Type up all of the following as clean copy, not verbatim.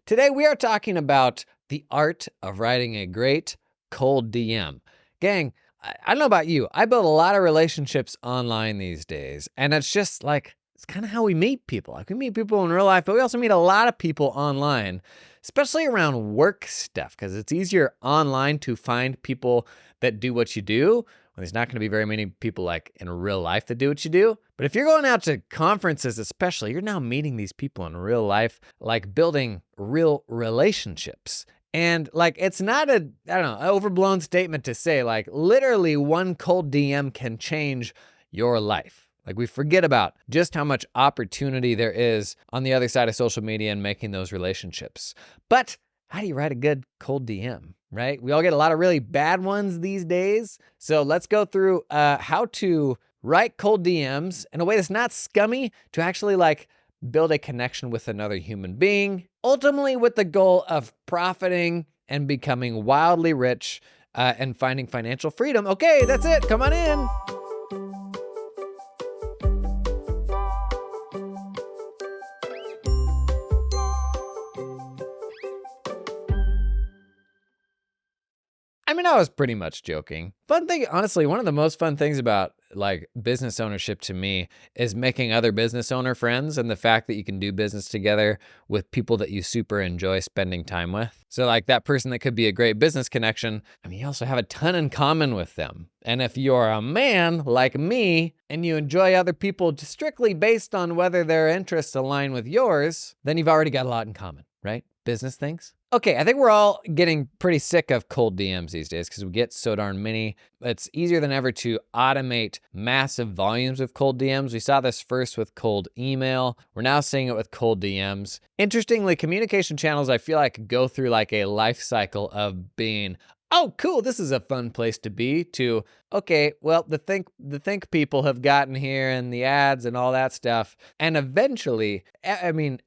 Today we are talking about the art of writing a great cold DM. Gang, I don't know about you. I build a lot of relationships online these days, and it's just like, it's kind of how we meet people. Like, we meet people in real life, but we also meet a lot of people online, especially around work stuff, because it's easier online to find people that do what you do. Well, there's not going to be very many people like in real life that do what you do. But if you're going out to conferences, especially, you're now meeting these people in real life, like building real relationships. And like, it's not a, I don't know, overblown statement to say like literally one cold DM can change your life. Like, we forget about just how much opportunity there is on the other side of social media and making those relationships. But how do you write a good cold DM, right? We all get a lot of really bad ones these days. So let's go through how to write cold DMs in a way that's not scummy to actually like build a connection with another human being, ultimately with the goal of profiting and becoming wildly rich and finding financial freedom. Okay, that's it. Come on in. I mean, I was pretty much joking. Fun thing, honestly, one of the most fun things about like business ownership to me is making other business owner friends and the fact that you can do business together with people that you super enjoy spending time with. So like that person that could be a great business connection, I mean, you also have a ton in common with them. And if you're a man like me and you enjoy other people just strictly based on whether their interests align with yours, then you've already got a lot in common, right? Business things. Okay, I think we're all getting pretty sick of cold DMs these days because we get so darn many. It's easier than ever to automate massive volumes of cold DMs. We saw this first with cold email. We're now seeing it with cold DMs. Interestingly, communication channels, I feel like, go through like a life cycle of being, oh, cool, this is a fun place to be, to, okay, well, the think people have gotten here and the ads and all that stuff. And eventually, I mean,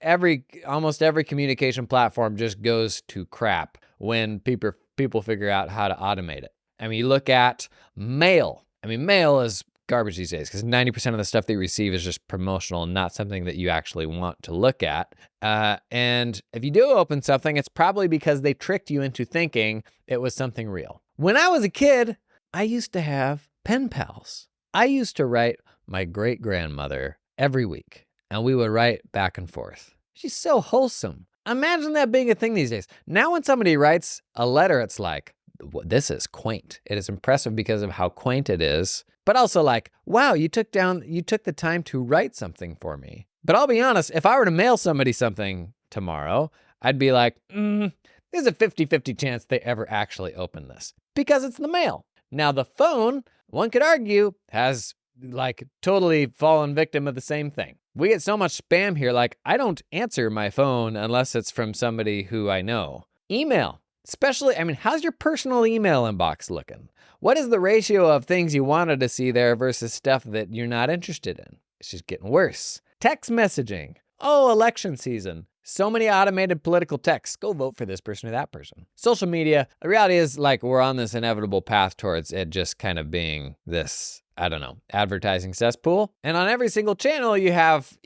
almost every communication platform just goes to crap when people figure out how to automate it. I mean, you look at mail. I mean, mail is garbage these days because 90% of the stuff that you receive is just promotional and not something that you actually want to look at. And if you do open something, it's probably because they tricked you into thinking it was something real. When I was a kid, I used to have pen pals. I used to write my great-grandmother every week, and we would write back and forth. She's so wholesome. Imagine that being a thing these days. Now when somebody writes a letter, it's like, this is quaint. It is impressive because of how quaint it is. But also like, wow, you took the time to write something for me. But I'll be honest, if I were to mail somebody something tomorrow, I'd be like, there's a 50-50 chance they ever actually open this because it's the mail. Now the phone, one could argue, has like totally fallen victim of the same thing. We get so much spam here, like I don't answer my phone unless it's from somebody who I know. Email. Especially, I mean, how's your personal email inbox looking? What is the ratio of things you wanted to see there versus stuff that you're not interested in? It's just getting worse. Text messaging. Oh, election season. So many automated political texts. Go vote for this person or that person. Social media. The reality is like we're on this inevitable path towards it just kind of being this, I don't know, advertising cesspool. And on every single channel, you have,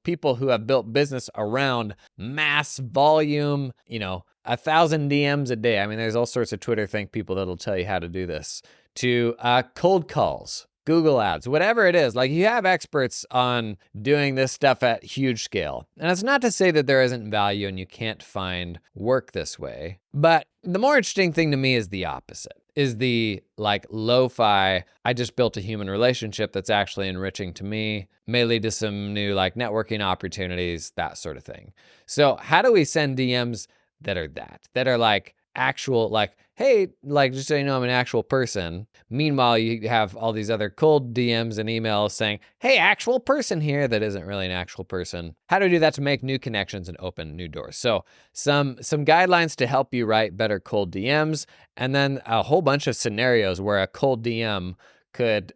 people who have built business around mass volume, 1,000 DMs a day. I mean, there's all sorts of Twitter think people that'll tell you how to do this. To cold calls, Google ads, whatever it is. Like, you have experts on doing this stuff at huge scale. And it's not to say that there isn't value and you can't find work this way. But the more interesting thing to me is the opposite. Is the like lo-fi, I just built a human relationship that's actually enriching to me, may lead to some new like networking opportunities, that sort of thing. So how do we send DMs that are like actual, like, hey, like, just so you know, I'm an actual person. Meanwhile, you have all these other cold DMs and emails saying, hey, actual person here, that isn't really an actual person. How do we do that to make new connections and open new doors? So some guidelines to help you write better cold DMs, and then a whole bunch of scenarios where a cold DM could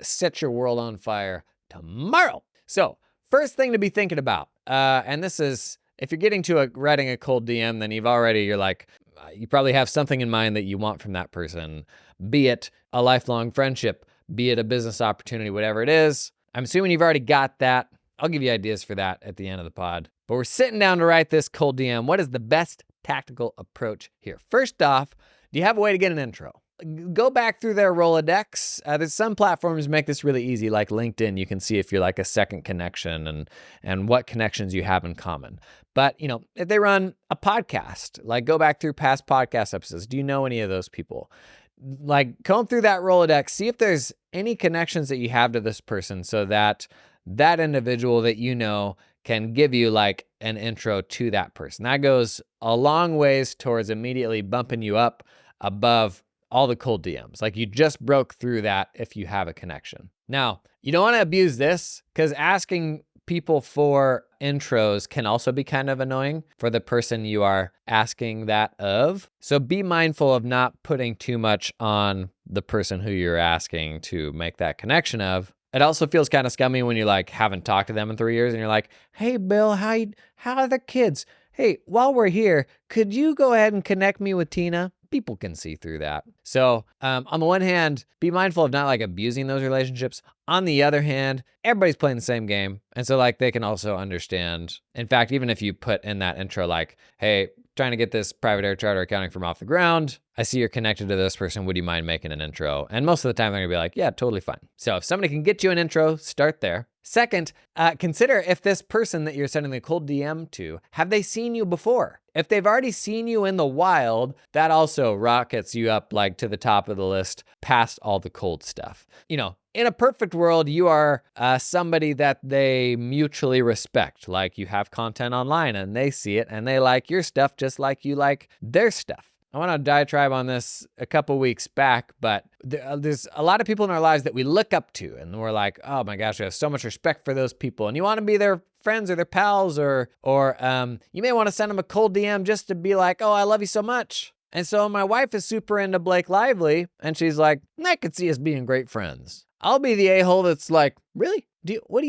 set your world on fire tomorrow. So first thing to be thinking about, and this is, if you're getting to writing a cold DM, then you're like, you probably have something in mind that you want from that person, be it a lifelong friendship, be it a business opportunity, whatever it is. I'm assuming you've already got that. I'll give you ideas for that at the end of the pod. but we're sitting down to write this cold DM. What is the best tactical approach here? First off, do you have a way to get an intro? Go back through their Rolodex. There's some platforms make this really easy, like LinkedIn. You can see if you're like a second connection and what connections you have in common. But, if they run a podcast, like go back through past podcast episodes. Do you know any of those people? Like comb through that Rolodex, see if there's any connections that you have to this person so that that individual that you know can give you like an intro to that person. That goes a long ways towards immediately bumping you up above all the cold DMs. Like you just broke through that if you have a connection. Now, you don't want to abuse this because asking people for intros can also be kind of annoying for the person you are asking that of. So be mindful of not putting too much on the person who you're asking to make that connection of. It also feels kind of scummy when you like haven't talked to them in 3 years and you're like, hey, Bill, how are the kids? Hey, while we're here, could you go ahead and connect me with Tina? People can see through that. So on the one hand, be mindful of not like abusing those relationships. On the other hand, everybody's playing the same game. And so like they can also understand. In fact, even if you put in that intro, like, hey, trying to get this private air charter accounting firm off the ground. I see you're connected to this person. Would you mind making an intro? And most of the time they're gonna be like, yeah, totally fine. So if somebody can get you an intro, start there. Second, consider if this person that you're sending the cold DM to, have they seen you before? If they've already seen you in the wild, that also rockets you up like to the top of the list past all the cold stuff. In a perfect world, you are somebody that they mutually respect. Like you have content online and they see it and they like your stuff just like you like their stuff. I went on a diatribe on this a couple weeks back, but there's a lot of people in our lives that we look up to and we're like, oh my gosh, we have so much respect for those people. And you want to be their friends or their pals or you may want to send them a cold DM just to be like, oh, I love you so much. And so my wife is super into Blake Lively and she's like, I could see us being great friends. I'll be the a-hole that's like, really? What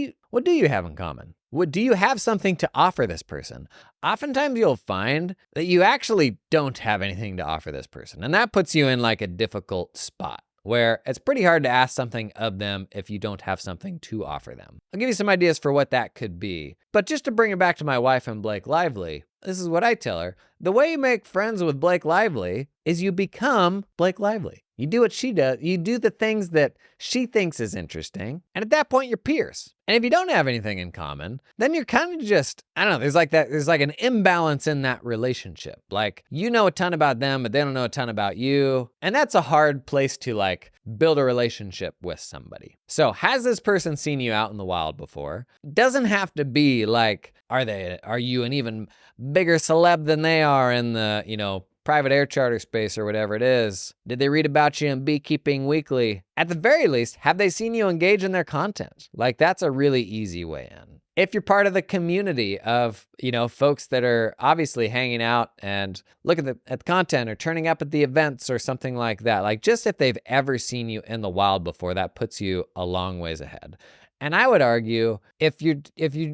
do you have in common? Do you have something to offer this person? Oftentimes you'll find that you actually don't have anything to offer this person. And that puts you in like a difficult spot where it's pretty hard to ask something of them if you don't have something to offer them. I'll give you some ideas for what that could be. But just to bring it back to my wife and Blake Lively, this is what I tell her. The way you make friends with Blake Lively is you become Blake Lively. You do what she does. You do the things that she thinks is interesting. And at that point, you're peers. And if you don't have anything in common, then you're kind of just, I don't know, there's like an imbalance in that relationship. Like you know a ton about them, but they don't know a ton about you. And that's a hard place to like build a relationship with somebody. So has this person seen you out in the wild before? Doesn't have to be like, are you an even bigger celeb than they are in the, private air charter space or whatever it is? Did they read about you in Beekeeping Weekly? At the very least, have they seen you engage in their content? Like that's a really easy way in. If you're part of the community of, folks that are obviously hanging out and look at the content or turning up at the events or something like that, like just if they've ever seen you in the wild before, that puts you a long ways ahead. And I would argue if you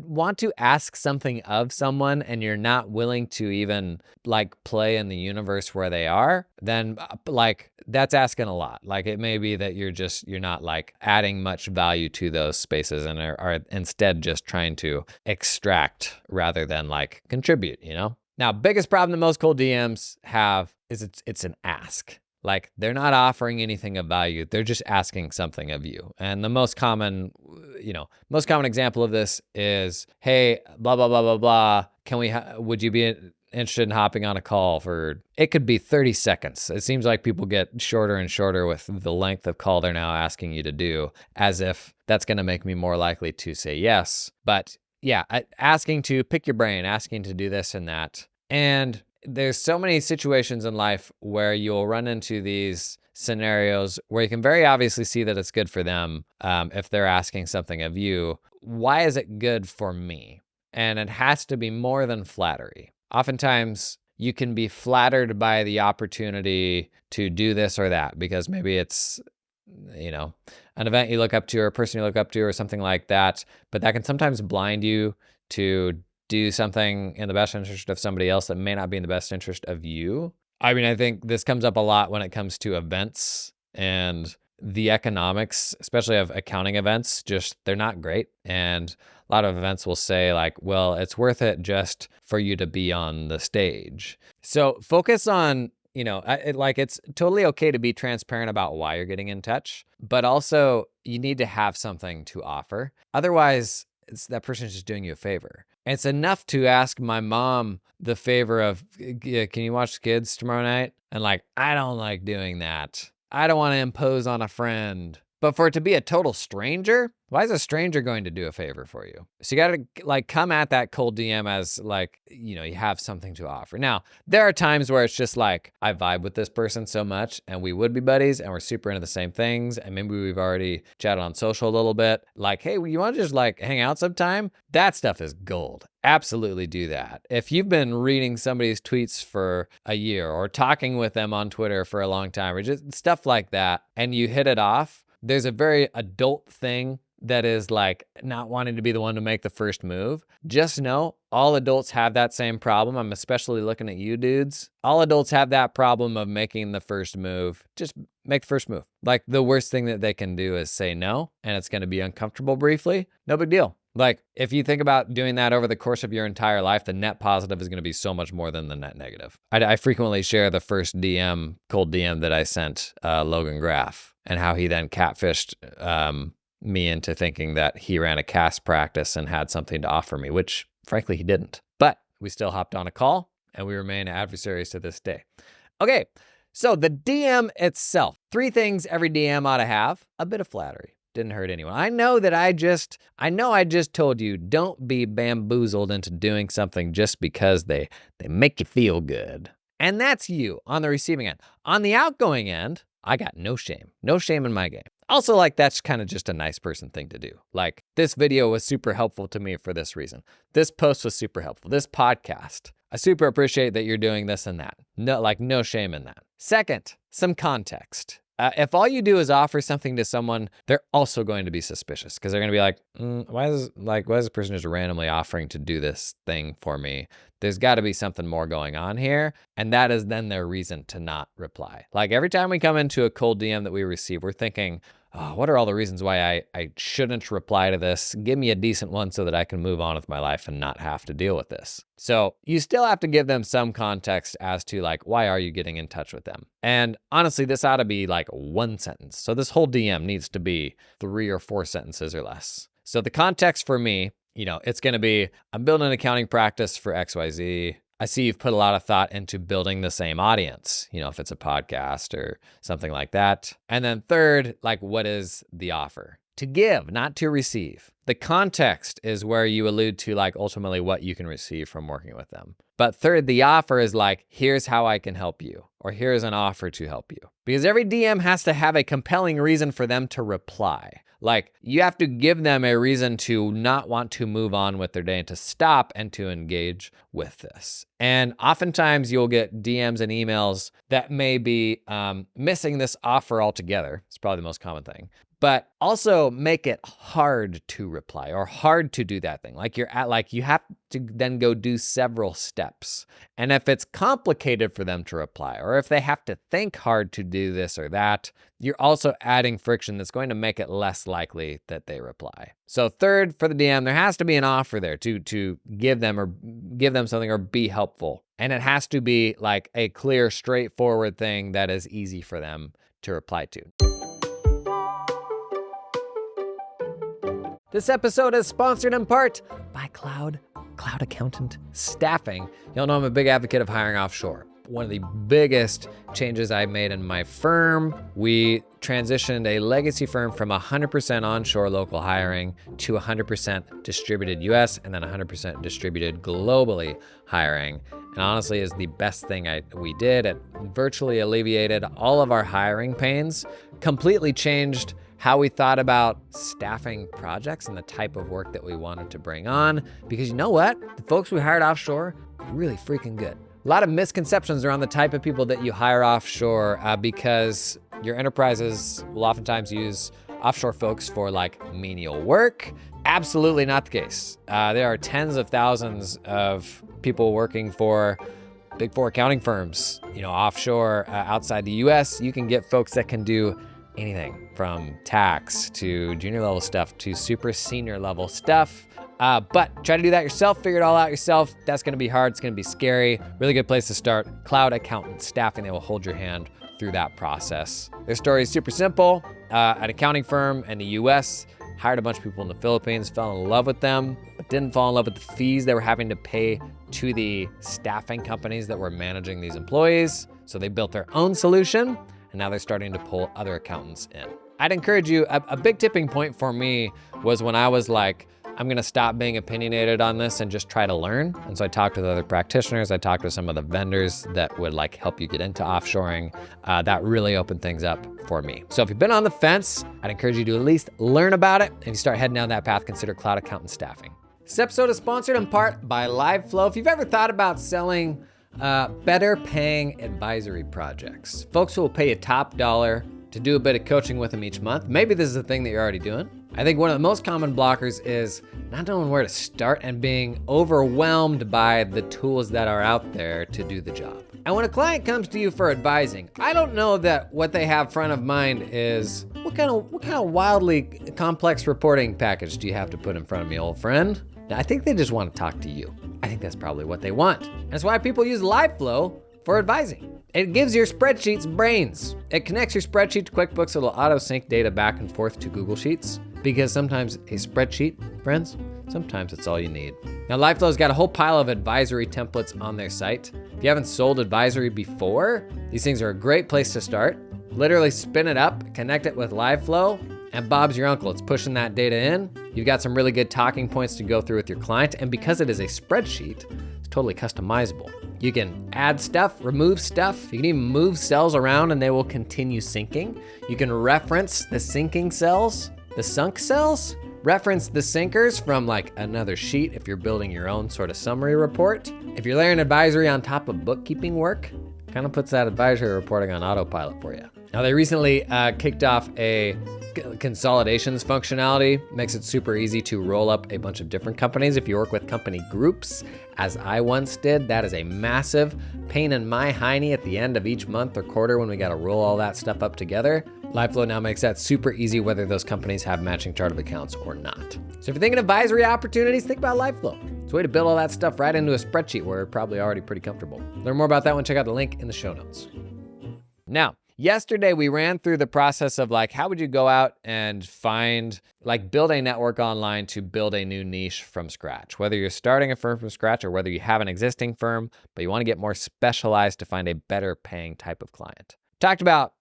want to ask something of someone and you're not willing to even like play in the universe where they are, then like that's asking a lot. Like it may be that you're not like adding much value to those spaces and are instead just trying to extract rather than like contribute, Now, biggest problem that most cold DMs have is it's an ask. Like they're not offering anything of value. They're just asking something of you. And the most common example of this is, hey, blah, blah, blah, blah, blah. Would you be interested in hopping on a call for, it could be 30 seconds. It seems like people get shorter and shorter with the length of call they're now asking you to do, as if that's going to make me more likely to say yes. But yeah, asking to pick your brain, asking to do this and that. And there's so many situations in life where you'll run into these scenarios where you can very obviously see that it's good for them if they're asking something of you. Why is it good for me? And it has to be more than flattery. Oftentimes, you can be flattered by the opportunity to do this or that because maybe it's, an event you look up to or a person you look up to or something like that. But that can sometimes blind you to do something in the best interest of somebody else that may not be in the best interest of you. I mean, I think this comes up a lot when it comes to events and the economics, especially of accounting events, they're not great. And A lot of events will say like, well, it's worth it just for you to be on the stage. So focus on, it's totally okay to be transparent about why you're getting in touch, but also you need to have something to offer. Otherwise, that person's just doing you a favor. And it's enough to ask my mom the favor of, can you watch the kids tomorrow night? And like, I don't like doing that. I don't want to impose on a friend. But for it to be a total stranger, why is a stranger going to do a favor for you? So you got to like come at that cold DM as like, you have something to offer. Now, there are times where it's just like, I vibe with this person so much and we would be buddies and we're super into the same things. And maybe we've already chatted on social a little bit. Like, hey, you want to just like hang out sometime? That stuff is gold. Absolutely do that. If you've been reading somebody's tweets for a year or talking with them on Twitter for a long time or just stuff like that, and you hit it off, there's a very adult thing that is like not wanting to be the one to make the first move. Just know all adults have that same problem. I'm especially looking at you dudes. All adults have that problem of making the first move. Just make the first move. Like the worst thing that they can do is say no, and it's going to be uncomfortable briefly. No big deal. Like if you think about doing that over the course of your entire life, the net positive is going to be so much more than the net negative. I frequently share the first cold DM that I sent Logan Graff, and how he then catfished me into thinking that he ran a cast practice and had something to offer me, which frankly he didn't. But we still hopped on a call and we remain adversaries to this day. Okay, so the DM itself. 3 things every DM ought to have. A bit of flattery. Didn't hurt anyone. I know I just told you, don't be bamboozled into doing something just because they make you feel good. And that's you on the receiving end. On the outgoing end, I got no shame in my game. Also, like, that's kind of just a nice person thing to do. Like, this video was super helpful to me for this reason. This post was super helpful. This podcast, I super appreciate that you're doing this and that. No shame in that. Second, some context. If all you do is offer something to someone, they're also going to be suspicious because they're going to be like, why is this person just randomly offering to do this thing for me? There's got to be something more going on here. And that is then their reason to not reply. Like every time we come into a cold DM that we receive, we're thinking, oh, what are all the reasons why I shouldn't reply to this? Give me a decent one so that I can move on with my life and not have to deal with this. So you still have to give them some context as to like, why are you getting in touch with them? And honestly, this ought to be like 1 sentence. So this whole DM needs to be 3 or 4 sentences or less. So the context for me, it's going to be, I'm building an accounting practice for XYZ. I see you've put a lot of thought into building the same audience, if it's a podcast or something like that. And then third, like, what is the offer? To give, not to receive. The context is where you allude to like ultimately what you can receive from working with them. But third, the offer is like, here's how I can help you, or here's an offer to help you. Because every DM has to have a compelling reason for them to reply. Like, you have to give them a reason to not want to move on with their day and to stop and to engage with this. And oftentimes you'll get DMs and emails that may be missing this offer altogether. It's probably the most common thing. But also make it hard to reply or hard to do that thing. Like you have to then go do several steps. And if it's complicated for them to reply, or if they have to think hard to do this or that, you're also adding friction that's going to make it less likely that they reply. So third, for the DM, there has to be an offer there to give them something or be helpful. And it has to be like a clear, straightforward thing that is easy for them to reply to. This episode is sponsored in part by Cloud Accountant Staffing. Y'all know I'm a big advocate of hiring offshore. One of the biggest changes I made in my firm, we transitioned a legacy firm from 100% onshore local hiring to 100% distributed US and then 100% distributed globally hiring. And honestly, is the best thing we did. It virtually alleviated all of our hiring pains, completely changed how we thought about staffing projects and the type of work that we wanted to bring on. Because you know what? The folks we hired offshore are really freaking good. A lot of misconceptions around the type of people that you hire offshore because your enterprises will oftentimes use offshore folks for like menial work. Absolutely not the case. There are tens of thousands of people working for Big Four accounting firms, offshore outside the US. You can get folks that can do anything from tax to junior level stuff to super senior level stuff. But try to do that yourself, figure it all out yourself. That's gonna be hard, it's gonna be scary. Really good place to start, Cloud Accountant Staffing. They will hold your hand through that process. Their story is super simple. An accounting firm in the US hired a bunch of people in the Philippines, fell in love with them, but didn't fall in love with the fees they were having to pay to the staffing companies that were managing these employees. So they built their own solution, and now they're starting to pull other accountants in. I'd encourage you, a big tipping point for me was when I was like, I'm gonna stop being opinionated on this and just try to learn. And so I talked with other practitioners, I talked with some of the vendors that would like help you get into offshoring. That really opened things up for me. So if you've been on the fence, I'd encourage you to at least learn about it. If you start heading down that path, consider Cloud Accountant Staffing. This episode is sponsored in part by LiveFlow. If you've ever thought about selling better paying advisory projects, folks who will pay you top dollar to do a bit of coaching with them each month, maybe this is a thing that you're already doing. I think one of the most common blockers is not knowing where to start and being overwhelmed by the tools that are out there to do the job. And when a client comes to you for advising, I don't know that what they have front of mind is, what kind of wildly complex reporting package do you have to put in front of me, old friend? Now, I think they just want to talk to you. I think that's probably what they want. And that's why people use LiveFlow for advising. It gives your spreadsheets brains. It connects your spreadsheet to QuickBooks. It'll auto-sync data back and forth to Google Sheets. Because sometimes a spreadsheet, friends, sometimes it's all you need. Now, LiveFlow's got a whole pile of advisory templates on their site. If you haven't sold advisory before, these things are a great place to start. Literally spin it up, connect it with LiveFlow, and Bob's your uncle. It's pushing that data in. You've got some really good talking points to go through with your client, and because it is a spreadsheet, it's totally customizable. You can add stuff, remove stuff. You can even move cells around and they will continue syncing. You can reference the syncing cells, the sunk cells, reference the sinkers from like another sheet if you're building your own sort of summary report. If you're layering advisory on top of bookkeeping work, kind of puts that advisory reporting on autopilot for you. Now they recently kicked off a consolidations functionality. Makes it super easy to roll up a bunch of different companies. If you work with company groups, as I once did, that is a massive pain in my hiney at the end of each month or quarter when we got to roll all that stuff up together. LiveFlow now makes that super easy whether those companies have matching chart of accounts or not. So if you're thinking advisory opportunities, think about LiveFlow. It's a way to build all that stuff right into a spreadsheet where you're probably already pretty comfortable. Learn more about that one, check out the link in the show notes. Now, yesterday we ran through the process of like, how would you go out and find, like build a network online to build a new niche from scratch, whether you're starting a firm from scratch or whether you have an existing firm, but you want to get more specialized to find a better paying type of client. Talked about,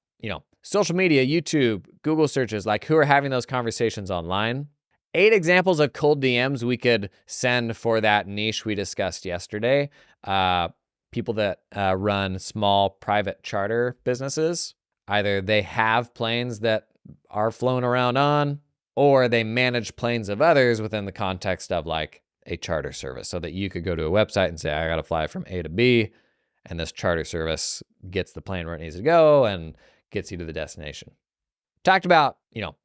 social media, YouTube, Google searches, like who are having those conversations online. 8 examples of cold DMs we could send for that niche we discussed yesterday. People that run small private charter businesses. Either they have planes that are flown around on, or they manage planes of others within the context of like a charter service, so that you could go to a website and say, I gotta fly from A to B, and this charter service gets the plane where it needs to go and gets you to the destination. Talked about,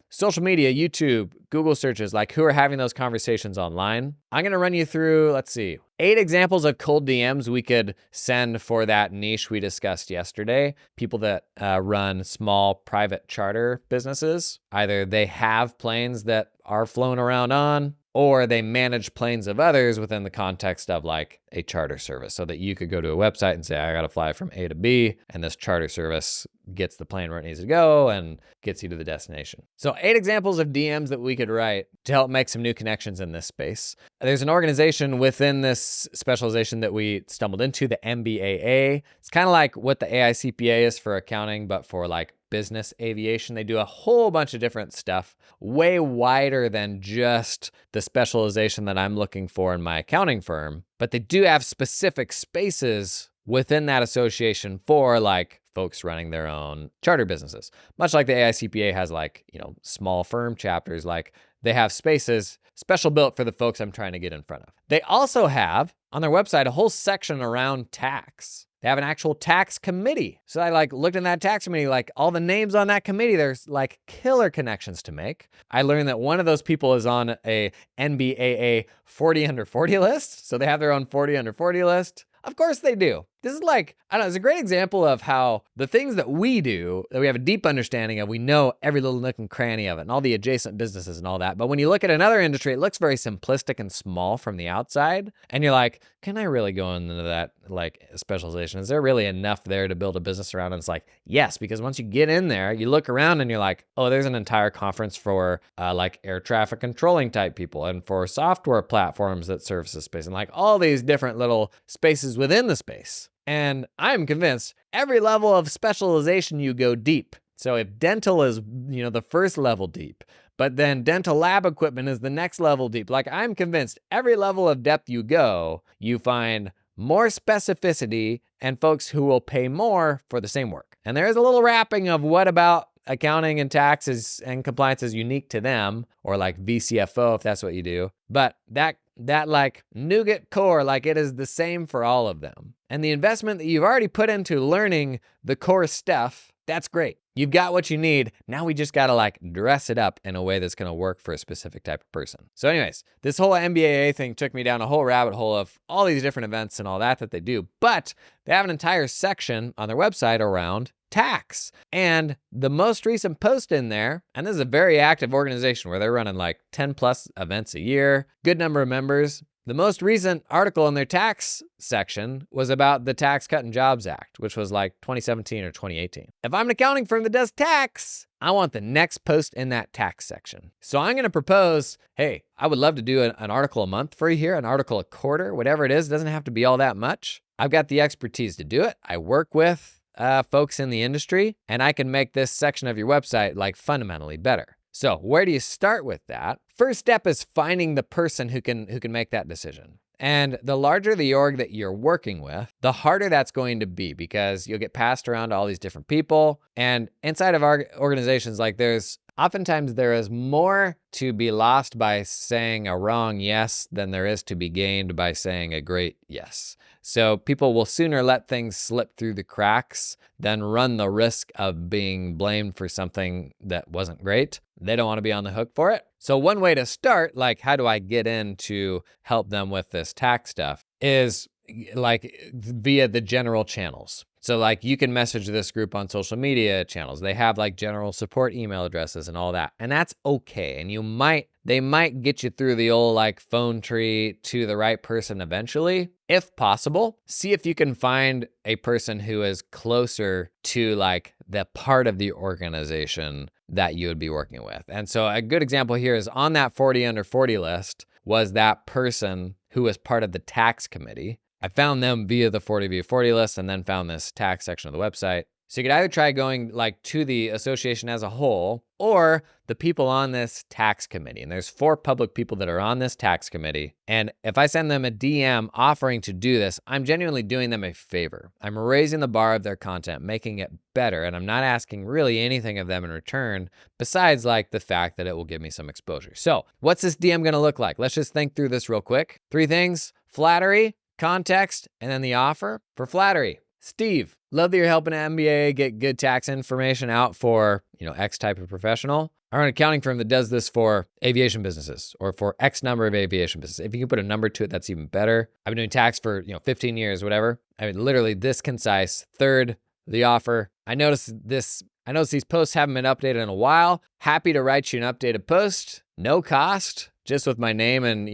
social media, YouTube, Google searches, like who are having those conversations online. I'm gonna run you through, 8 examples of cold DMs we could send for that niche we discussed yesterday. People that run small private charter businesses. Either they have planes that are flown around on, or they manage planes of others within the context of like a charter service, so that you could go to a website and say, I gotta fly from A to B, and this charter service gets the plane where it needs to go and gets you to the destination. So 8 examples of DMs that we could write to help make some new connections in this space. There's an organization within this specialization that we stumbled into, the NBAA. It's kind of like what the AICPA is for accounting, but for like business aviation. They do a whole bunch of different stuff, way wider than just the specialization that I'm looking for in my accounting firm. But they do have specific spaces within that association for like folks running their own charter businesses. Much like the AICPA has like, small firm chapters, like they have spaces special built for the folks I'm trying to get in front of. They also have on their website a whole section around tax. They have an actual tax committee. So I looked in that tax committee, all the names on that committee, there's killer connections to make. I learned that one of those people is on a NBAA 40 under 40 list. So they have their own 40 under 40 list. Of course they do. this is like, I don't know, it's a great example of how the things that we do, that we have a deep understanding of, we know every little nook and cranny of it and all the adjacent businesses and all that. But when you look at another industry, it looks very simplistic and small from the outside. And you're like, can I really go into that like specialization? Is there really enough there to build a business around? And it's like, yes, because once you get in there, you look around and you're like, oh, there's an entire conference for like air traffic controlling type people and for software platforms that service the space and like all these different little spaces within the space. And I'm convinced every level of specialization you go deep. So if dental is, the first level deep, but then dental lab equipment is the next level deep, like I'm convinced every level of depth you go, you find more specificity and folks who will pay more for the same work. And there is a little wrapping of what about accounting and taxes and compliance is unique to them, or like VCFO if that's what you do. But that like nougat core, like it is the same for all of them. And the investment that you've already put into learning the core stuff, that's great. You've got what you need. Now we just got to like dress it up in a way that's going to work for a specific type of person. So anyways, this whole NBAA thing took me down a whole rabbit hole of all these different events and all that they do. But they have an entire section on their website around tax. And the most recent post in there, and this is a very active organization where they're running like 10 plus events a year, good number of members. The most recent article in their tax section was about the Tax Cut and Jobs Act, which was like 2017 or 2018. If I'm an accounting firm that does tax, I want the next post in that tax section. So I'm going to propose, hey, I would love to do an article a month for you here, an article a quarter, whatever it is. It doesn't have to be all that much. I've got the expertise to do it. I work with folks in the industry, and I can make this section of your website like fundamentally better. So where do you start with that? First step is finding the person who can make that decision. And the larger the org that you're working with, the harder that's going to be because you'll get passed around to all these different people. And inside of our organizations, like oftentimes there is more to be lost by saying a wrong yes than there is to be gained by saying a great yes. So people will sooner let things slip through the cracks than run the risk of being blamed for something that wasn't great. They don't want to be on the hook for it. So one way to start, like how do I get in to help them with this tax stuff, is like via the general channels. So like you can message this group on social media channels. They have like general support email addresses and all that. And that's okay. And they might get you through the old like phone tree to the right person eventually. If possible, see if you can find a person who is closer to like the part of the organization that you would be working with. And so a good example here is on that 40 under 40 list was that person who was part of the tax committee. I found them via the 40 via 40 list and then found this tax section of the website. So you could either try going like to the association as a whole or the people on this tax committee. And there's 4 public people that are on this tax committee. And if I send them a DM offering to do this, I'm genuinely doing them a favor. I'm raising the bar of their content, making it better. And I'm not asking really anything of them in return besides like the fact that it will give me some exposure. So what's this DM going to look like? Let's just think through this real quick. 3 things: flattery, context, and then the offer. For flattery, Steve, love that you're helping MBA get good tax information out for, X type of professional. I run an accounting firm that does this for aviation businesses or for X number of aviation businesses. If you can put a number to it, that's even better. I've been doing tax for, 15 years, whatever. I mean, literally this concise. Third, the offer. I notice these posts haven't been updated in a while. Happy to write you an updated post. No cost, just with my name and,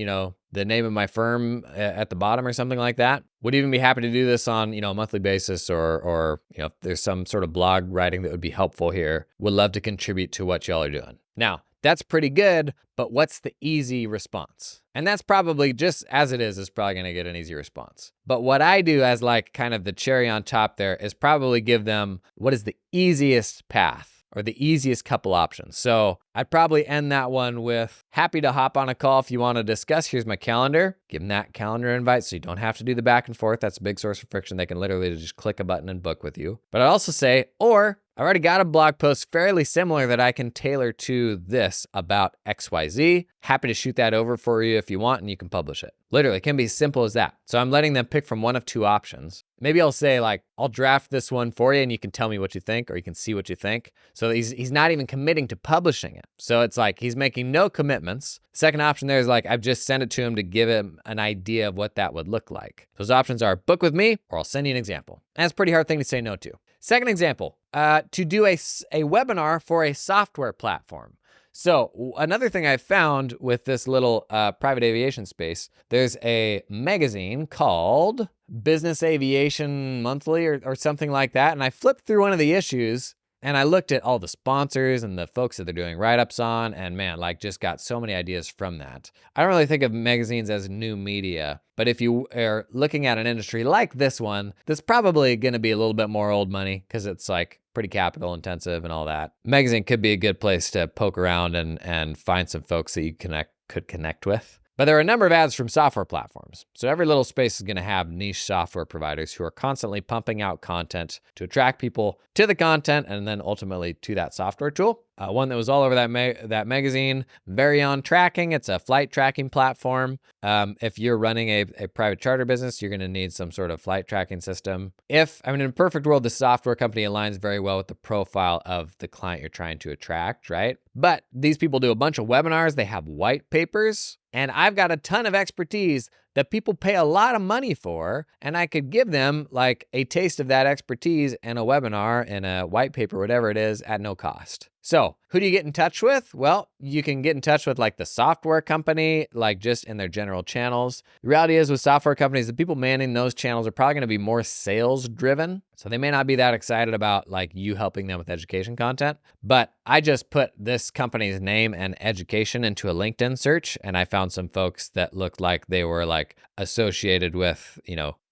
the name of my firm at the bottom or something like that. Would even be happy to do this on, a monthly basis or if there's some sort of blog writing that would be helpful here. Would love to contribute to what y'all are doing. Now, that's pretty good, but what's the easy response? And that's probably just as it is probably going to get an easy response. But what I do as like kind of the cherry on top there is probably give them what is the easiest path or the easiest couple options. So I'd probably end that one with happy to hop on a call if you want to discuss. Here's my calendar. Give them that calendar invite so you don't have to do the back and forth. That's a big source of friction. They can literally just click a button and book with you. But I'd also say, or I already got a blog post fairly similar that I can tailor to this about XYZ. Happy to shoot that over for you if you want, and you can publish it. Literally, it can be as simple as that. So I'm letting them pick from one of two options. Maybe I'll say like, I'll draft this one for you and you can tell me what you think, or you can see what you think. So he's not even committing to publishing it. So it's like he's making no commitments. Second option there is like, I've just sent it to him to give him an idea of what that would look like. Those options are book with me, or I'll send you an example. And that's a pretty hard thing to say no to. Second example, to do a webinar for a software platform. So another thing I found with this little private aviation space, there's a magazine called Business Aviation Monthly or something like that. And I flipped through one of the issues and I looked at all the sponsors and the folks that they're doing write-ups on, and man, like just got so many ideas from that. I don't really think of magazines as new media, but if you are looking at an industry like this one, that's probably going to be a little bit more old money because it's like pretty capital intensive and all that. Magazine could be a good place to poke around and find some folks that you could connect with. But there are a number of ads from software platforms. So every little space is going to have niche software providers who are constantly pumping out content to attract people to the content and then ultimately to that software tool. One that was all over that magazine, Varion Tracking. It's a flight tracking platform. If you're running a private charter business, you're going to need some sort of flight tracking system. In a perfect world, the software company aligns very well with the profile of the client you're trying to attract, right? But these people do a bunch of webinars. They have white papers. And I've got a ton of expertise that people pay a lot of money for, and I could give them like a taste of that expertise in a webinar, in a white paper, whatever it is, at no cost. So who do you get in touch with? Well, you can get in touch with like the software company, like just in their general channels. The reality is with software companies, the people manning those channels are probably going to be more sales driven. So they may not be that excited about like you helping them with education content, but I just put this company's name and education into a LinkedIn search, and I found some folks that looked like they were like associated with,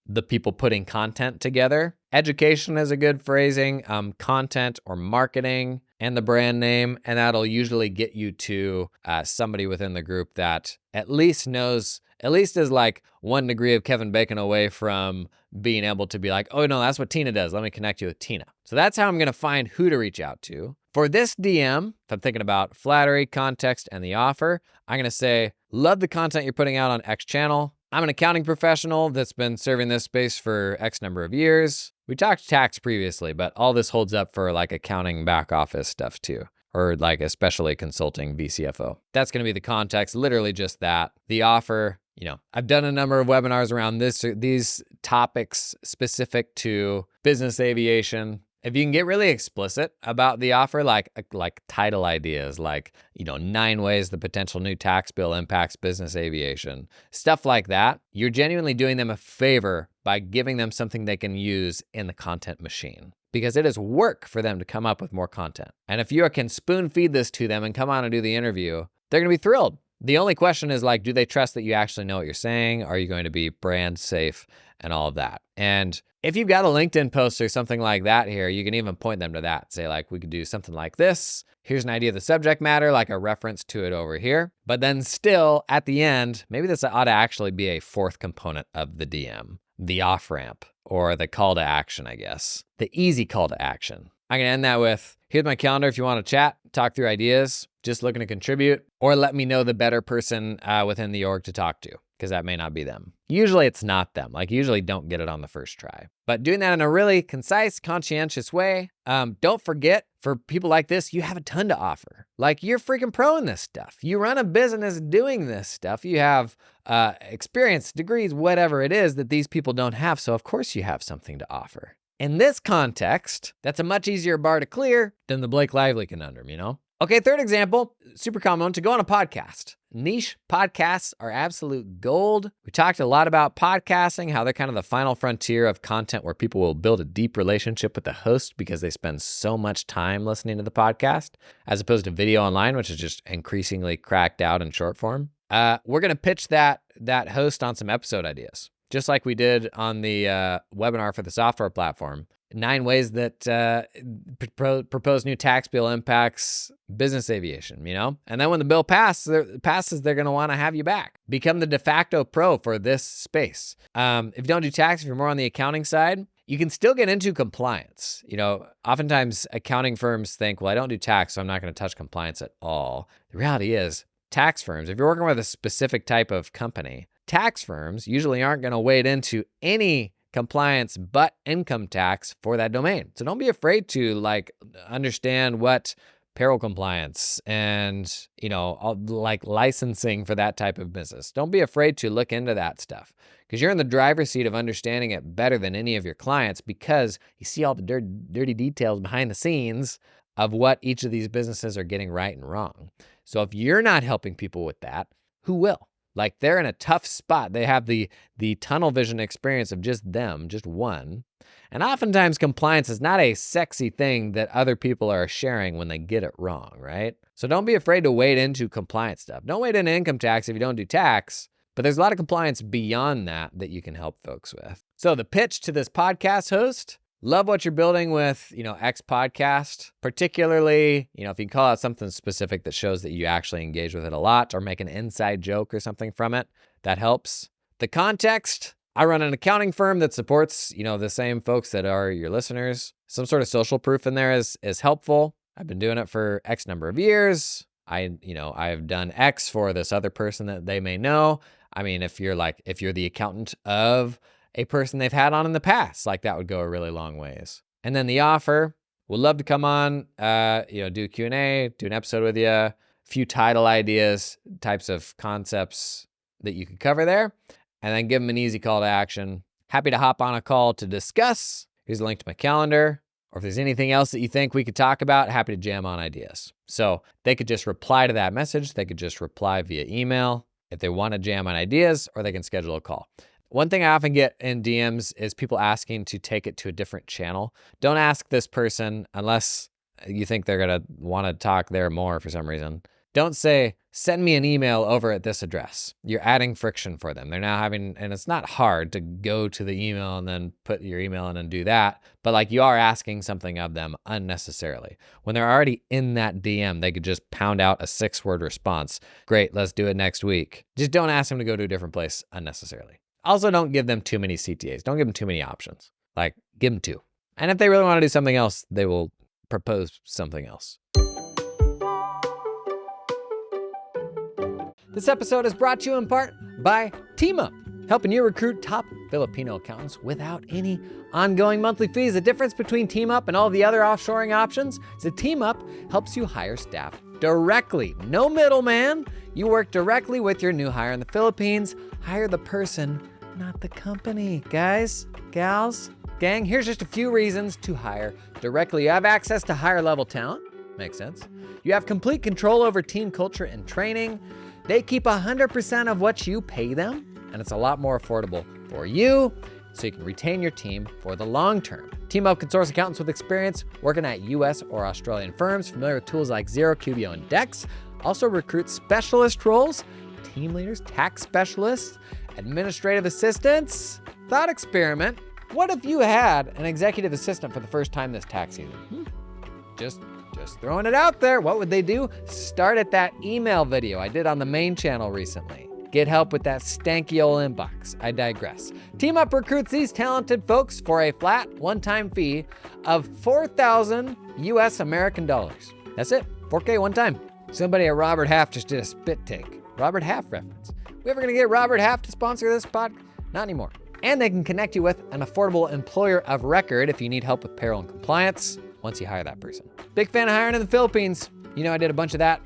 the people putting content together. Education is a good phrasing, content or marketing and the brand name, and that'll usually get you to somebody within the group that at least is like 1 degree of Kevin Bacon away from being able to be like, oh no, that's what Tina does. Let me connect you with Tina. So that's how I'm going to find who to reach out to. For this DM, if I'm thinking about flattery, context, and the offer, I'm going to say, love the content you're putting out on X channel. I'm an accounting professional that's been serving this space for X number of years. We talked tax previously, but all this holds up for like accounting back office stuff too, or like especially consulting VCFO. That's going to be the context, literally just that. The offer, I've done a number of webinars around these topics specific to business aviation. If you can get really explicit about the offer, like title ideas, like, 9 ways the potential new tax bill impacts business aviation, stuff like that, you're genuinely doing them a favor by giving them something they can use in the content machine, because it is work for them to come up with more content. And if you can spoon feed this to them and come on and do the interview, they're going to be thrilled. The only question is like, do they trust that you actually know what you're saying? Are you going to be brand safe and all of that? And if you've got a LinkedIn post or something like that here, you can even point them to that. Say like, we could do something like this. Here's an idea of the subject matter, like a reference to it over here. But then still at the end, maybe this ought to actually be a fourth component of the DM, the off-ramp or the call to action, I guess. The easy call to action. I can end that with, here's my calendar if you want to chat, talk through ideas, just looking to contribute, or let me know the better person within the org to talk to, because that may not be them. Usually it's not them. Like usually don't get it on the first try. But doing that in a really concise, conscientious way. Don't forget, for people like this, you have a ton to offer. Like you're freaking pro in this stuff. You run a business doing this stuff. You have experience, degrees, whatever it is that these people don't have. So of course you have something to offer. In this context, that's a much easier bar to clear than the Blake Lively conundrum, Okay, third example, super common, to go on a podcast. Niche podcasts are absolute gold. We talked a lot about podcasting, how they're kind of the final frontier of content where people will build a deep relationship with the host because they spend so much time listening to the podcast, as opposed to video online, which is just increasingly cracked out in short form. We're going to pitch that host on some episode ideas, just like we did on the webinar for the software platform. 9 ways that proposed new tax bill impacts business aviation, And then when the bill passes, they're going to want to have you back. Become the de facto pro for this space. If you don't do tax, if you're more on the accounting side, you can still get into compliance. Oftentimes accounting firms think, well, I don't do tax, so I'm not going to touch compliance at all. The reality is, tax firms, if you're working with a specific type of company, tax firms usually aren't going to wade into any compliance but income tax for that domain. So don't be afraid to like understand what payroll compliance and, like licensing for that type of business. Don't be afraid to look into that stuff because you're in the driver's seat of understanding it better than any of your clients because you see all the dirty details behind the scenes of what each of these businesses are getting right and wrong. So if you're not helping people with that, who will? Like they're in a tough spot. They have the tunnel vision experience of just them, just one. And oftentimes compliance is not a sexy thing that other people are sharing when they get it wrong, right? So don't be afraid to wade into compliance stuff. Don't wade into income tax if you don't do tax, but there's a lot of compliance beyond that you can help folks with. So the pitch to this podcast host, love what you're building with, X podcast, particularly, if you can call out something specific that shows that you actually engage with it a lot or make an inside joke or something from it, that helps. The context, I run an accounting firm that supports, the same folks that are your listeners. Some sort of social proof in there is helpful. I've been doing it for X number of years. I've done X for this other person that they may know. I mean, if you're the accountant of a person they've had on in the past, like that would go a really long ways. And then the offer, would love to come on, do Q&A, do an episode with you, a few title ideas, types of concepts that you could cover there, and then give them an easy call to action. Happy to hop on a call to discuss. Here's a link to my calendar. Or if there's anything else that you think we could talk about, happy to jam on ideas. So they could just reply to that message. They could just reply via email if they want to jam on ideas, or they can schedule a call. One thing I often get in DMs is people asking to take it to a different channel. Don't ask this person unless you think they're going to want to talk there more for some reason. Don't say, send me an email over at this address. You're adding friction for them. They're now having, and it's not hard to go to the email and then put your email in and do that, but like you are asking something of them unnecessarily. When they're already in that DM, they could just pound out a 6-word response. Great, let's do it next week. Just don't ask them to go to a different place unnecessarily. Also, don't give them too many CTAs. Don't give them too many options. Like, give them 2. And if they really want to do something else, they will propose something else. This episode is brought to you in part by TeamUp, helping you recruit top Filipino accountants without any ongoing monthly fees. The difference between TeamUp and all the other offshoring options is that TeamUp helps you hire staff directly. No middleman. You work directly with your new hire in the Philippines. Hire the person, not the company. Guys, gals, gang, here's just a few reasons to hire directly. You have access to higher level talent. Makes sense. You have complete control over team culture and training. They keep 100% of what you pay them, and it's a lot more affordable for you, so you can retain your team for the long term. TeamUp can source accountants with experience working at US or Australian firms, familiar with tools like Xero, Cubio, and Dex. Also recruit specialist roles, team leaders, tax specialists, administrative assistants. Thought experiment. What if you had an executive assistant for the first time this tax season? Just throwing it out there. What would they do? Start at that email video I did on the main channel recently. Get help with that stanky old inbox. I digress. TeamUp recruits these talented folks for a flat one-time fee of $4,000 US American dollars. That's it, 4K one time. Somebody at Robert Half just did a spit take. Robert Half reference. We ever gonna get Robert Half to sponsor this pod? Not anymore. And they can connect you with an affordable employer of record if you need help with payroll and compliance once you hire that person. Big fan of hiring in the Philippines. I did a bunch of that.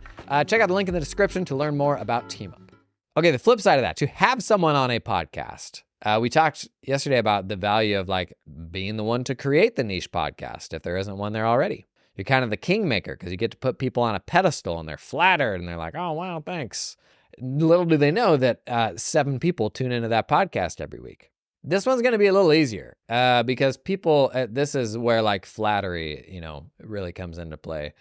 Check out the link in the description to learn more about TeamUp. Okay, the flip side of that, to have someone on a podcast. We talked yesterday about the value of like being the one to create the niche podcast if there isn't one there already. You're kind of the kingmaker because you get to put people on a pedestal and they're flattered and they're like, oh, wow, thanks. Little do they know that 7 people tune into that podcast every week. This one's going to be a little easier because people, this is where like flattery, really comes into play.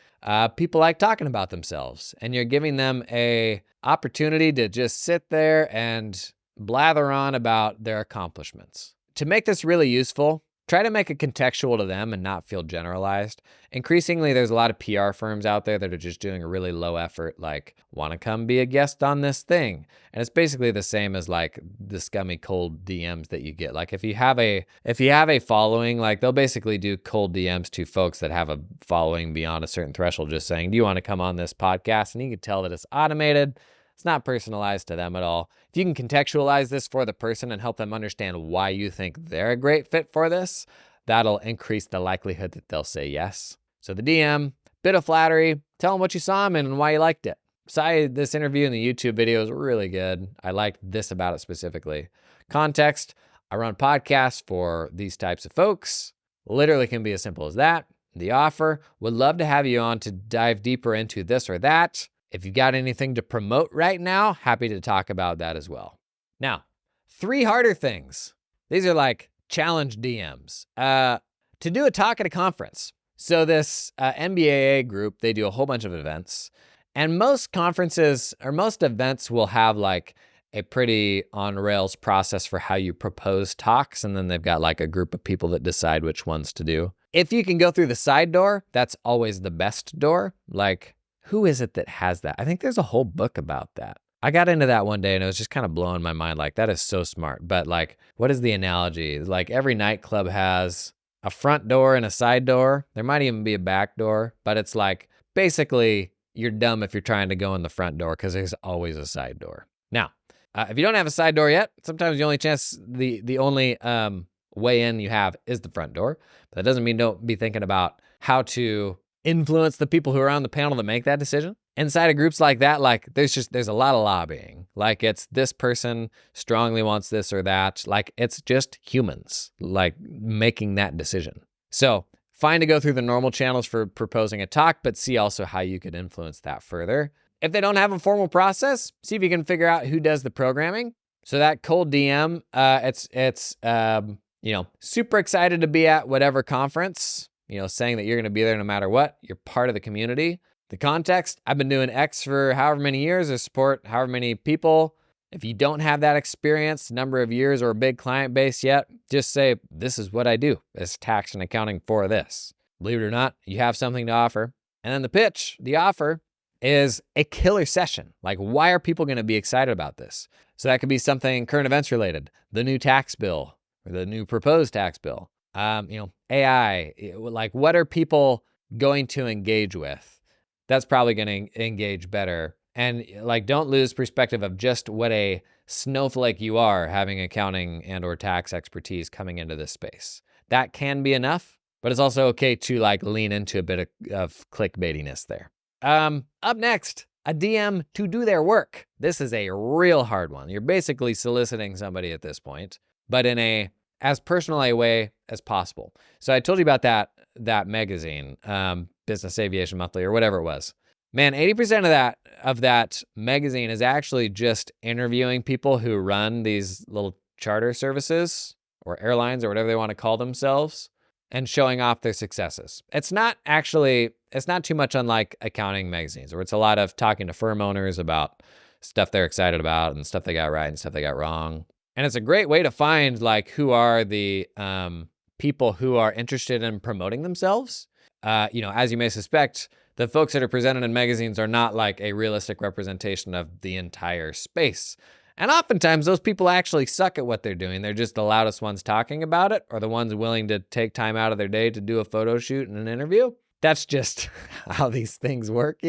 People like talking about themselves, and you're giving them a opportunity to just sit there and blather on about their accomplishments. To make this really useful, try to make it contextual to them and not feel generalized. Increasingly, there's a lot of PR firms out there that are just doing a really low effort, like, want to come be a guest on this thing. And it's basically the same as like the scummy cold DMs that you get. Like if you have a following, like they'll basically do cold DMs to folks that have a following beyond a certain threshold, just saying, do you want to come on this podcast? And you can tell that it's automated. It's not personalized to them at all. If you can contextualize this for the person and help them understand why you think they're a great fit for this, that'll increase the likelihood that they'll say yes. So the DM, bit of flattery, tell them what you saw them in and why you liked it. Besides, this interview and the YouTube video is really good. I liked this about it specifically. Context, I run podcasts for these types of folks. Literally can be as simple as that. The offer, would love to have you on to dive deeper into this or that. If you've got anything to promote right now, happy to talk about that as well. Now, 3 harder things. These are like challenge DMs. To do a talk at a conference. So this NBAA group, they do a whole bunch of events. And most conferences or most events will have like a pretty on rails process for how you propose talks. And then they've got like a group of people that decide which ones to do. If you can go through the side door, that's always the best door. Like, who is it that has that? I think there's a whole book about that. I got into that one day and it was just kind of blowing my mind. Like, that is so smart. But like, what is the analogy? Like every nightclub has a front door and a side door. There might even be a back door, but it's like, basically, you're dumb if you're trying to go in the front door because there's always a side door. Now, if you don't have a side door yet, sometimes the only chance, the only way in you have is the front door. But that doesn't mean don't be thinking about how to influence the people who are on the panel that make that decision. Inside of groups like that, like there's a lot of lobbying. Like it's this person strongly wants this or that. Like it's just humans like making that decision. So fine to go through the normal channels for proposing a talk, but see also how you could influence that further. If they don't have a formal process, see if you can figure out who does the programming. So that cold DM, it's super excited to be at whatever conference, saying that you're going to be there no matter what. You're part of the community. The context, I've been doing X for however many years or support however many people. If you don't have that experience, number of years or a big client base yet, just say, this is what I do. It's tax and accounting for this. Believe it or not, you have something to offer. And then the pitch, the offer, is a killer session. Like, why are people going to be excited about this? So that could be something current events related, the new tax bill or the new proposed tax bill, AI, like what are people going to engage with? That's probably going to engage better. And like, don't lose perspective of just what a snowflake you are having accounting and or tax expertise coming into this space. That can be enough, but it's also okay to like lean into a bit of clickbaitiness there. Up next, a DM to do their work. This is a real hard one. You're basically soliciting somebody at this point, but in a as personal a way as possible. So I told you about that magazine, Business Aviation Monthly or whatever it was. Man, 80% of that magazine is actually just interviewing people who run these little charter services or airlines or whatever they want to call themselves and showing off their successes. It's not too much unlike accounting magazines, where it's a lot of talking to firm owners about stuff they're excited about and stuff they got right and stuff they got wrong. And it's a great way to find like who are the people who are interested in promoting themselves. As you may suspect, the folks that are presented in magazines are not like a realistic representation of the entire space. And oftentimes those people actually suck at what they're doing. They're just the loudest ones talking about it or the ones willing to take time out of their day to do a photo shoot and an interview. That's just how these things work,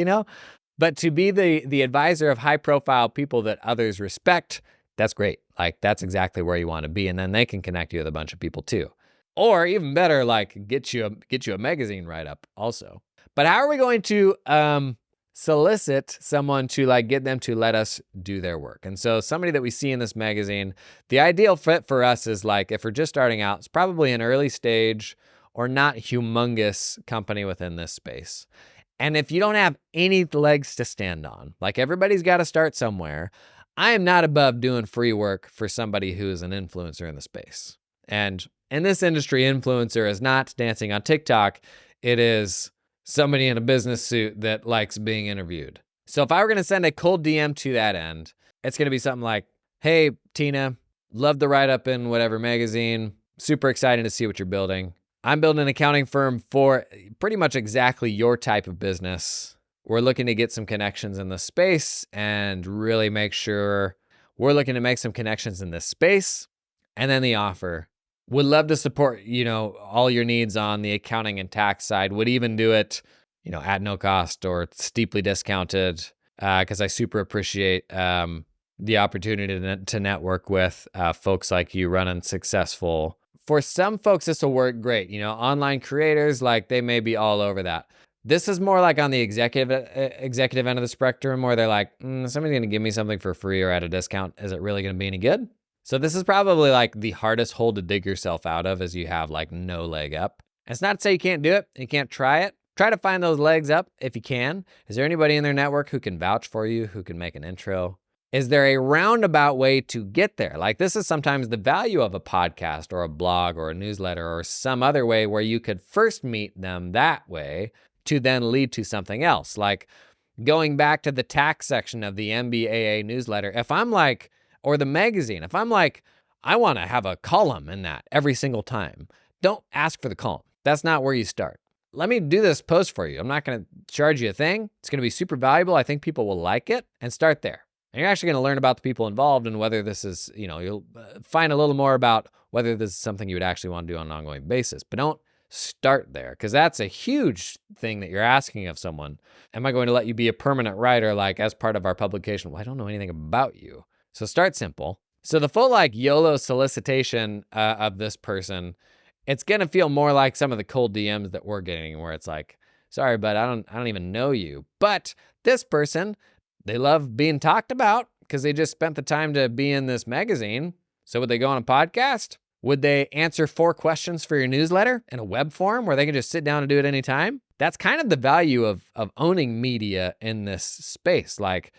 But to be the advisor of high profile people that others respect, that's great. Like that's exactly where you want to be. And then they can connect you with a bunch of people too. Or even better, like get you a magazine write-up also. But how are we going to solicit someone to like get them to let us do their work? And so somebody that we see in this magazine, the ideal fit for us is like, if we're just starting out, it's probably an early stage or not humongous company within this space. And if you don't have any legs to stand on, like everybody's got to start somewhere, I am not above doing free work for somebody who is an influencer in the space. And in this industry, influencer is not dancing on TikTok. It is somebody in a business suit that likes being interviewed. So if I were going to send a cold DM to that end, it's going to be something like, hey, Tina, love the write-up in whatever magazine. Super excited to see what you're building. I'm building an accounting firm for pretty much exactly your type of business. We're looking to get some connections in the space and really make sure we're looking to make some connections in this space. And then the offer. Would love to support, all your needs on the accounting and tax side. Would even do it, at no cost or steeply discounted. because I super appreciate the opportunity to network with folks like you running successful. For some folks, this will work great. Online creators, like they may be all over that. This is more like on the executive end of the spectrum, where they're like, somebody's going to give me something for free or at a discount. Is it really going to be any good? So this is probably like the hardest hole to dig yourself out of, as you have like no leg up. And it's not to say you can't do it. You can't try it. Try to find those legs up if you can. Is there anybody in their network who can vouch for you, who can make an intro? Is there a roundabout way to get there? Like, this is sometimes the value of a podcast or a blog or a newsletter or some other way where you could first meet them that way to then lead to something else. Like going back to the tax section of the NBAA newsletter, if I'm like, or the magazine, if I'm like, I want to have a column in that every single time, don't ask for the column. That's not where you start. Let me do this post for you. I'm not going to charge you a thing. It's going to be super valuable. I think people will like it, and start there. And you're actually going to learn about the people involved and whether this is, you'll find a little more about whether this is something you would actually want to do on an ongoing basis. But don't start there, because that's a huge thing that you're asking of someone. Am I going to let you be a permanent writer, like as part of our publication? Well, I don't know anything about you. So start simple. So the full like YOLO solicitation of this person, it's going to feel more like some of the cold DMs that we're getting, where it's like, sorry, but I don't even know you. But this person, they love being talked about because they just spent the time to be in this magazine. So would they go on a podcast? Would they answer 4 questions for your newsletter in a web form where they can just sit down and do it anytime? That's kind of the value of owning media in this space. Like,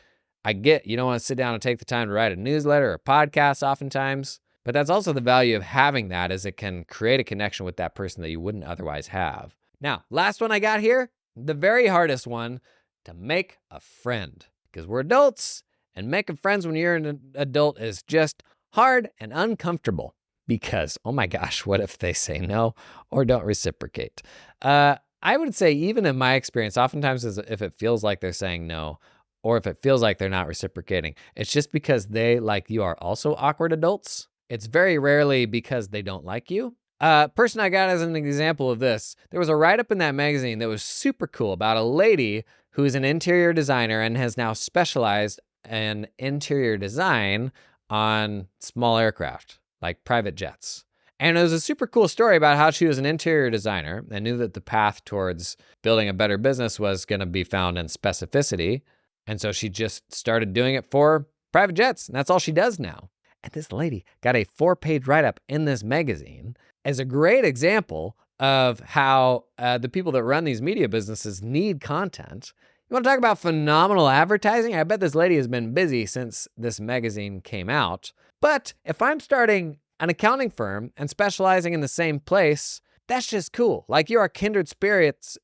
I get you don't want to sit down and take the time to write a newsletter or a podcast oftentimes, but that's also the value of having that, is it can create a connection with that person that you wouldn't otherwise have. Now, last one I got here, the very hardest one, to make a friend. Because we're adults, and making friends when you're an adult is just hard and uncomfortable. Because, oh my gosh, what if they say no or don't reciprocate? I would say, even in my experience, oftentimes if it feels like they're saying no, or if it feels like they're not reciprocating, it's just because they, like you, are also awkward adults. It's very rarely because they don't like you. Person I got as an example of this, there was a write-up in that magazine that was super cool about a lady who's an interior designer and has now specialized in interior design on small aircraft, like private jets. And it was a super cool story about how she was an interior designer and knew that the path towards building a better business was going to be found in specificity. And so she just started doing it for private jets, and that's all she does now. And this lady got a 4-page write-up in this magazine as a great example of how the people that run these media businesses need content. You want to talk about phenomenal advertising? I bet this lady has been busy since this magazine came out. But if I'm starting an accounting firm and specializing in the same place, that's just cool. Like, you are kindred spirits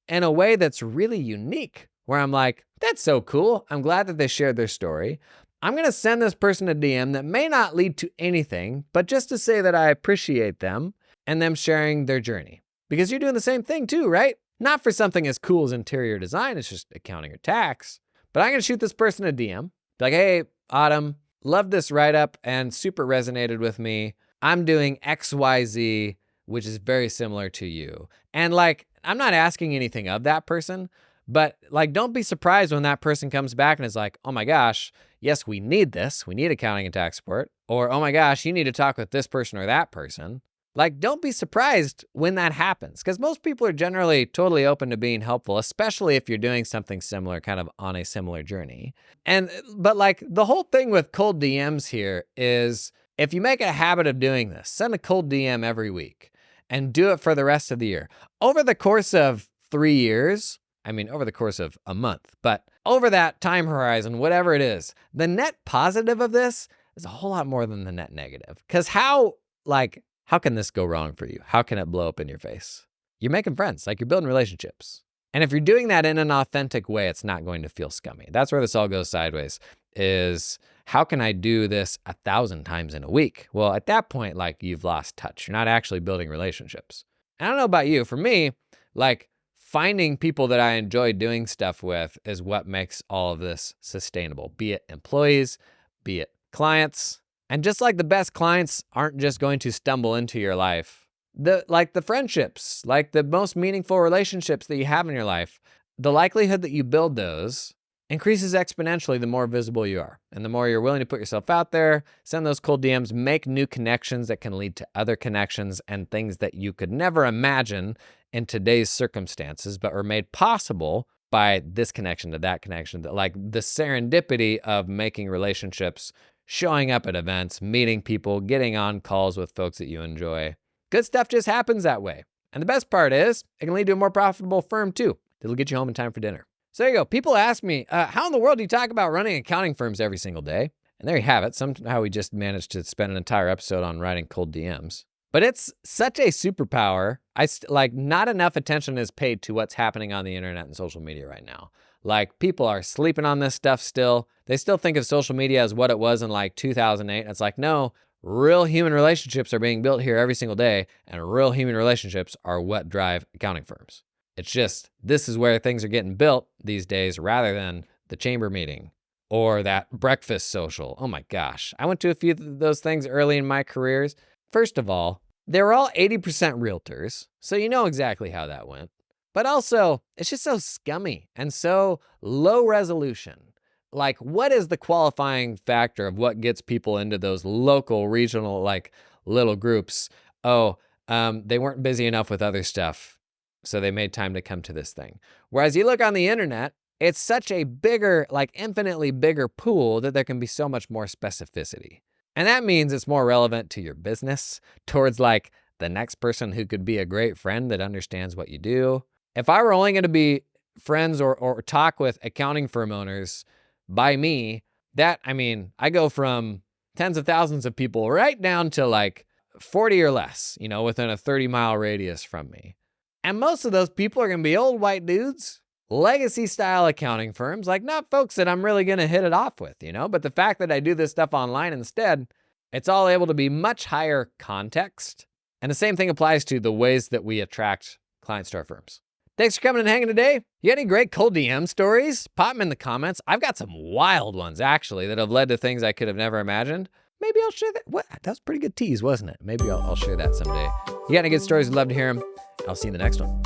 in a way that's really unique, where I'm like, that's so cool. I'm glad that they shared their story. I'm going to send this person a DM that may not lead to anything, but just to say that I appreciate them and them sharing their journey. Because you're doing the same thing too, right? Not for something as cool as interior design, it's just accounting or tax. But I'm going to shoot this person a DM. Be like, hey, Autumn, love this write-up and super resonated with me. I'm doing XYZ, which is very similar to you. And like, I'm not asking anything of that person, but like, don't be surprised when that person comes back and is like, oh my gosh, yes, we need this. We need accounting and tax support. Or, oh my gosh, you need to talk with this person or that person. Like, don't be surprised when that happens, because most people are generally totally open to being helpful, especially if you're doing something similar, kind of on a similar journey. But like, the whole thing with cold DMs here is, if you make a habit of doing this, send a cold DM every week and do it for the rest of the year. Over the course of 3 years, over the course of a month, but over that time horizon, whatever it is, the net positive of this is a whole lot more than the net negative. Because how can this go wrong for you? How can it blow up in your face? You're making friends, like, you're building relationships. And if you're doing that in an authentic way, it's not going to feel scummy. That's where this all goes sideways, is how can I do this 1,000 times in a week? Well, at that point, like, you've lost touch. You're not actually building relationships. I don't know about you. For me, like, finding people that I enjoy doing stuff with is what makes all of this sustainable, be it employees, be it clients. And just like the best clients aren't just going to stumble into your life, the friendships, like the most meaningful relationships that you have in your life, the likelihood that you build those increases exponentially the more visible you are. And the more you're willing to put yourself out there, send those cold DMs, make new connections that can lead to other connections and things that you could never imagine in today's circumstances, but are made possible by this connection to that connection, like the serendipity of making relationships, showing up at events, meeting people, getting on calls with folks that you enjoy. Good stuff just happens that way. And the best part is, it can lead to a more profitable firm too. It'll get you home in time for dinner. So there you go. People ask me, how in the world do you talk about running accounting firms every single day? And there you have it. Somehow we just managed to spend an entire episode on writing cold DMs. But it's such a superpower. Not enough attention is paid to what's happening on the internet and social media right now. Like, people are sleeping on this stuff still. They still think of social media as what it was in like 2008. It's like, no, real human relationships are being built here every single day, and real human relationships are what drive accounting firms. It's just, this is where things are getting built these days rather than the chamber meeting or that breakfast social. Oh my gosh. I went to a few of those things early in my careers. First of all, they were all 80% realtors, so you know exactly how that went. But also, it's just so scummy and so low resolution. Like, what is the qualifying factor of what gets people into those local, regional, like little groups? They weren't busy enough with other stuff, so they made time to come to this thing. Whereas you look on the internet, it's such a bigger, like infinitely bigger pool that there can be so much more specificity. And that means it's more relevant to your business, towards like the next person who could be a great friend that understands what you do. If I were only going to be friends or talk with accounting firm owners by me, I go from tens of thousands of people right down to like 40 or less, within a 30-mile radius from me. And most of those people are going to be old white dudes, legacy style accounting firms, like not folks that I'm really going to hit it off with, But the fact that I do this stuff online instead, it's all able to be much higher context. And the same thing applies to the ways that we attract clients to our firms. Thanks for coming and hanging today. You got any great cold DM stories? Pop them in the comments. I've got some wild ones, actually, that have led to things I could have never imagined. Maybe I'll share that. What? That was a pretty good tease, wasn't it? Maybe I'll share that someday. You got any good stories? I'd love to hear them. I'll see you in the next one.